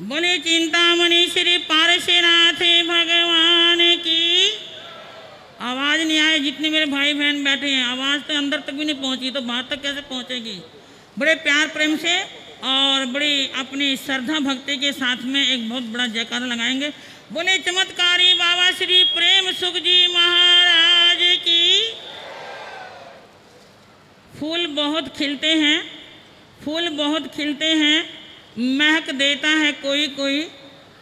बोले चिंतामणि श्री पारसेनाथ भगवान की। आवाज़ नहीं आए, जितने मेरे भाई बहन बैठे हैं आवाज़ तो अंदर तक भी नहीं पहुंची तो बाहर तक कैसे पहुंचेगी। बड़े प्यार प्रेम से और बड़ी अपनी श्रद्धा भक्ति के साथ में एक बहुत बड़ा जयकारा लगाएंगे। बोले चमत्कारी बाबा श्री प्रेम सुख जी महाराज की। फूल बहुत खिलते हैं, फूल बहुत खिलते हैं, महक देता है कोई कोई।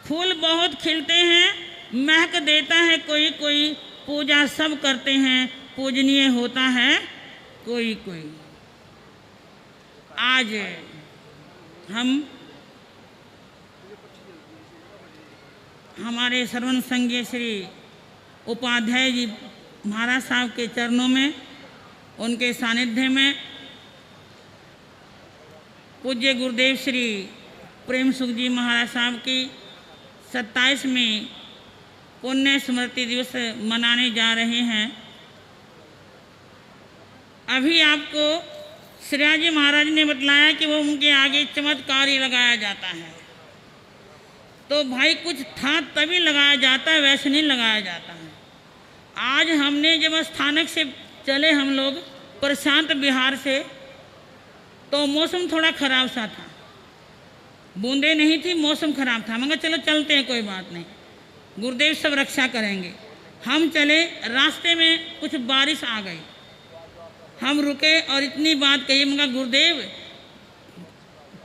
फूल बहुत खिलते हैं, महक देता है कोई कोई। पूजा सब करते हैं, पूजनीय होता है कोई कोई। आज हम हमारे श्रवण संज्ञ श्री उपाध्याय जी महाराज साहब के चरणों में, उनके सानिध्य में पूज्य गुरुदेव श्री प्रेम सुख जी महाराज साहब की 27वीं पुण्य स्मृति दिवस मनाने जा रहे हैं। अभी आपको श्रेया जी महाराज ने बतलाया कि वो उनके आगे चमत्कार ही लगाया जाता है। तो भाई कुछ था तभी लगाया जाता है, वैसे नहीं लगाया जाता है। आज हमने जब स्थानक से चले हम लोग प्रशांत बिहार से, तो मौसम थोड़ा ख़राब सा था, बूंदे नहीं थी, मौसम ख़राब था। मगर चलो चलते हैं, कोई बात नहीं, गुरुदेव सब रक्षा करेंगे। हम चले, रास्ते में कुछ बारिश आ गई, हम रुके और इतनी बात कही, मगर गुरुदेव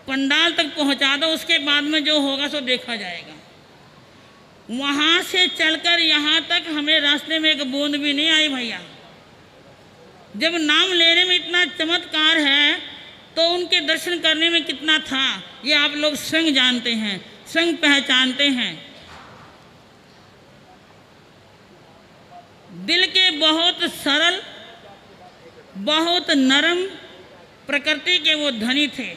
पंडाल तक पहुंचा दो, उसके बाद में जो होगा सो देखा जाएगा। वहाँ से चलकर यहाँ तक हमें रास्ते में एक बूंद भी नहीं आई भैया। जब नाम लेने में इतना चमत्कार है तो उनके दर्शन करने में कितना था, ये आप लोग स्वयं जानते हैं, स्वयं पहचानते हैं। दिल के बहुत सरल, बहुत नरम प्रकृति के वो धनी थे।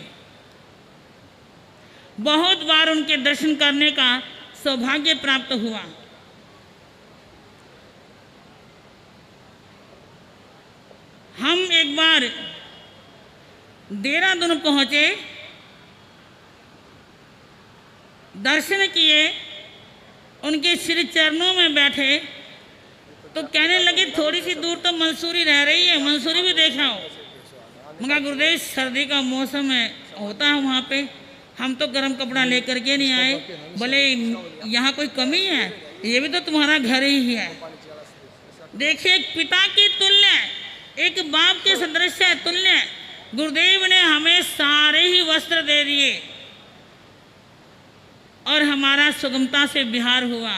बहुत बार उनके दर्शन करने का सौभाग्य प्राप्त हुआ। हम एक बार देहरादून पहुंचे, दर्शन किए, उनके श्री चरणों में बैठे तो कहने लगे थोड़ी सी दूर तो मंसूरी रह रही है, मंसूरी भी देखा हो। मगर गुरुदेव सर्दी का मौसम है, होता है वहाँ पे, हम तो गर्म कपड़ा लेकर के नहीं आए। बोले यहाँ कोई कमी है, ये भी तो तुम्हारा घर ही है। देखिए, एक पिता की तुल्य, एक बाप के सदृश तुल्य गुरुदेव ने हमें सारे ही वस्त्र दे दिए और हमारा सुगमता से विहार हुआ।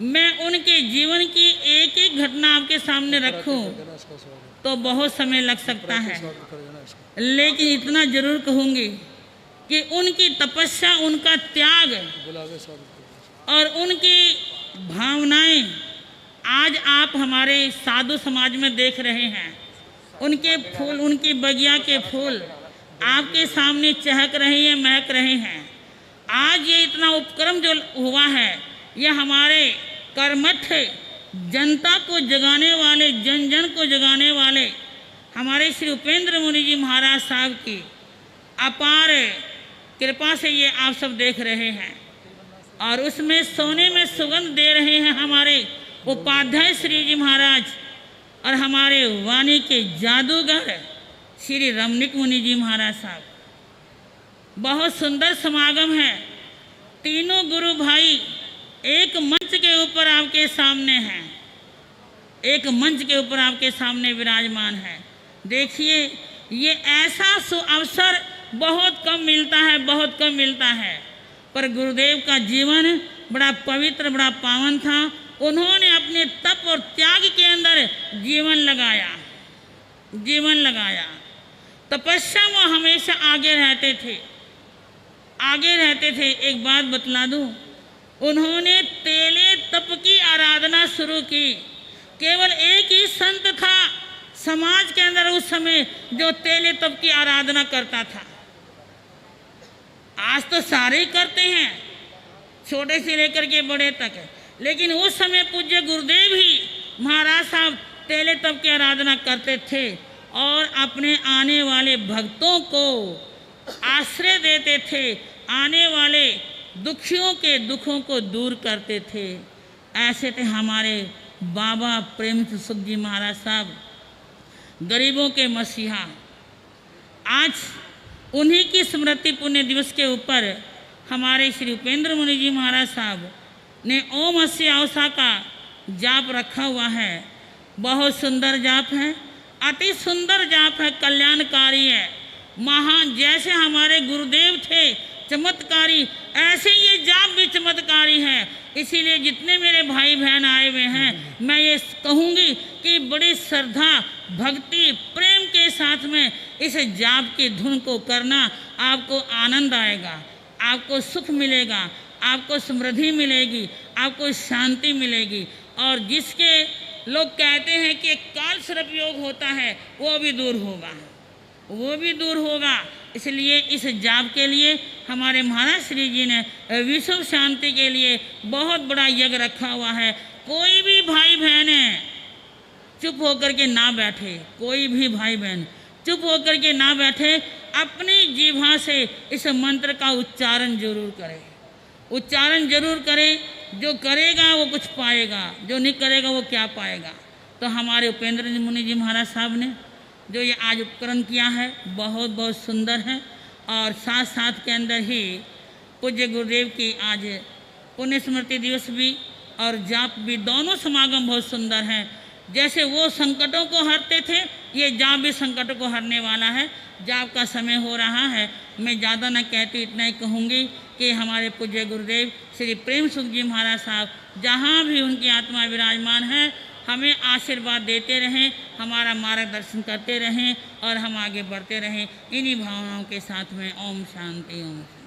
मैं उनके जीवन की एक एक घटना आपके सामने रखूं तो बहुत समय लग सकता है, लेकिन इतना जरूर कहूँगी कि उनकी तपस्या, उनका त्याग और उनकी भावनाएं आज आप हमारे साधु समाज में देख रहे हैं। उनके फूल, उनकी बगिया के फूल आपके सामने चहक रहे हैं, महक रहे हैं। आज ये इतना उपक्रम जो हुआ है, ये हमारे कर्मठ जनता को जगाने वाले, जन जन को जगाने वाले हमारे श्री उपेंद्र मुनि जी महाराज साहब की अपार कृपा से ये आप सब देख रहे हैं। और उसमें सोने में सुगंध दे रहे हैं हमारे उपाध्याय श्री जी महाराज और हमारे वाणी के जादूगर श्री रमणीक मुनि जी महाराज साहब। बहुत सुंदर समागम है। तीनों गुरु भाई एक मंच के ऊपर आपके सामने हैं, एक मंच के ऊपर आपके सामने विराजमान है। देखिए, ये ऐसा अवसर बहुत कम मिलता है, बहुत कम मिलता है। पर गुरुदेव का जीवन बड़ा पवित्र, बड़ा पावन था। उन्होंने अपने तप और त्याग के अंदर जीवन लगाया, जीवन लगाया। तपस्या में हमेशा आगे रहते थे, आगे रहते थे। एक बात बतला दूं, उन्होंने तेले तप की आराधना शुरू की। केवल एक ही संत था समाज के अंदर उस समय जो तेले तप की आराधना करता था। आज तो सारे ही करते हैं, छोटे से लेकर के बड़े तक। लेकिन उस समय पूज्य गुरुदेव ही महाराज साहब तेले तप की आराधना करते थे और अपने आने वाले भक्तों को आश्रय देते थे, आने वाले दुखियों के दुखों को दूर करते थे। ऐसे थे हमारे बाबा प्रेम सुख जी महाराज साहब, गरीबों के मसीहा। आज उन्हीं की स्मृति पुण्य दिवस के ऊपर हमारे श्री उपेंद्र मुनि जी महाराज साहब ने ओम अस्सी आवसा का जाप रखा हुआ है। बहुत सुंदर जाप है, अति सुंदर जाप है, कल्याणकारी है। महान जैसे हमारे गुरुदेव थे चमत्कारी, ऐसे ये जाप भी चमत्कारी है। इसीलिए जितने मेरे भाई बहन आए हुए हैं, मैं ये कहूँगी कि बड़ी श्रद्धा भक्ति प्रेम के साथ में इस जाप की धुन को करना। आपको आनंद आएगा, आपको सुख मिलेगा, आपको समृद्धि मिलेगी, आपको शांति मिलेगी। और जिसके लोग कहते हैं कि काल सर्प योग होता है, वो भी दूर होगा, वो भी दूर होगा। इसलिए इस जाप के लिए हमारे महाराज श्री जी ने विश्व शांति के लिए बहुत बड़ा यज्ञ रखा हुआ है। कोई भी भाई बहन चुप होकर के ना बैठे, कोई भी भाई बहन चुप होकर के ना बैठे, अपनी जीभा से इस मंत्र का उच्चारण जरूर करे, उच्चारण जरूर करे। जो करेगा वो कुछ पाएगा, जो नहीं करेगा वो क्या पाएगा। तो हमारे उपेंद्र मुनि जी महाराज साहब ने जो ये आज उपकरण किया है बहुत बहुत सुंदर है। और साथ साथ के अंदर ही पूज्य गुरुदेव की आज पुण्य स्मृति दिवस भी और जाप भी, दोनों समागम बहुत सुंदर हैं। जैसे वो संकटों को हरते थे, ये जाप भी संकटों को हरने वाला है। जाप का समय हो रहा है, मैं ज़्यादा न कहती, इतना ही कहूँगी कि हमारे पूज्य गुरुदेव श्री प्रेम सुख जी महाराज साहब जहाँ भी उनकी आत्मा विराजमान है, हमें आशीर्वाद देते रहें, हमारा मार्गदर्शन करते रहें और हम आगे बढ़ते रहें। इन्हीं भावनाओं के साथ में ओम शांति, ओम शांति।